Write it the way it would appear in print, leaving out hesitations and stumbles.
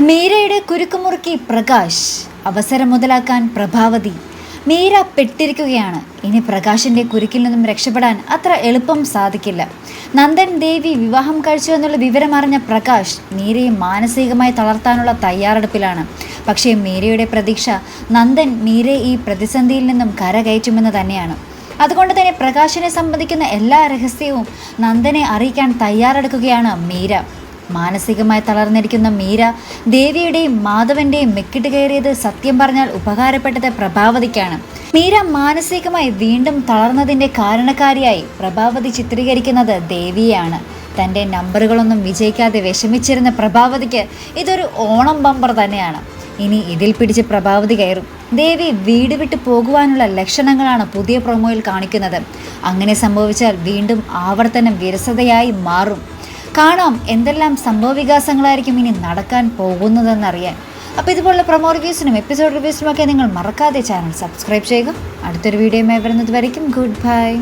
മീരയുടെ കുരുക്കുമുറുക്കി പ്രകാശ്, അവസരം മുതലാക്കാൻ പ്രഭാവതി. മീര പെട്ടിരിക്കുകയാണ്. ഇനി പ്രകാശിൻ്റെ കുരുക്കിൽ നിന്നും രക്ഷപ്പെടാൻ അത്ര എളുപ്പം സാധിക്കില്ല. നന്ദൻ ദേവി വിവാഹം കഴിച്ചു എന്നുള്ള വിവരം അറിഞ്ഞ പ്രകാശ് മീരയെ മാനസികമായി തളർത്താനുള്ള തയ്യാറെടുപ്പിലാണ്. പക്ഷേ മീരയുടെ പ്രതീക്ഷ നന്ദൻ മീരയെ ഈ പ്രതിസന്ധിയിൽ നിന്നും കരകയറ്റുമെന്ന് തന്നെയാണ്. അതുകൊണ്ട് തന്നെ പ്രകാശിനെ സംബന്ധിക്കുന്ന എല്ലാ രഹസ്യവും നന്ദനെ അറിയിക്കാൻ തയ്യാറെടുക്കുകയാണ് മീര. മാനസികമായി തളർന്നിരിക്കുന്ന മീര ദേവിയുടെയും മാധവന്റെയും മെക്കിട്ട് കയറിയത് സത്യം പറഞ്ഞാൽ ഉപകാരപ്പെട്ടത് പ്രഭാവതിക്കാണ്. മീര മാനസികമായി വീണ്ടും തളർന്നതിൻ്റെ കാരണക്കാരിയായി പ്രഭാവതി ചിത്രീകരിക്കുന്നത് ദേവിയാണ്. തൻ്റെ നമ്പറുകളൊന്നും വിജയിക്കാതെ വിഷമിച്ചിരുന്ന പ്രഭാവതിക്ക് ഇതൊരു ഓണം ബമ്പർ തന്നെയാണ്. ഇനി ഇതിൽ പിടിച്ച് പ്രഭാവതി കയറും. ദേവി വീട് വിട്ട് പോകുവാനുള്ള ലക്ഷണങ്ങളാണ് പുതിയ പ്രൊമോയിൽ കാണിക്കുന്നത്. അങ്ങനെ സംഭവിച്ചാൽ വീണ്ടും ആവർത്തനം വിരസതയായി മാറും. കാണാം എന്തെല്ലാം സംഭവവികാസങ്ങളായിരിക്കും ഇനി നടക്കാൻ പോകുന്നതെന്നറിയാൻ. അപ്പോൾ ഇതുപോലുള്ള പ്രൊമോ റിവ്യൂസിനും എപ്പിസോഡ് റിവ്യൂസിനുമൊക്കെ നിങ്ങൾ മറക്കാതെ ചാനൽ സബ്സ്ക്രൈബ് ചെയ്യുക. അടുത്തൊരു വീഡിയോയുമായി വരുന്നത് വരയ്ക്കും ഗുഡ് ബൈ.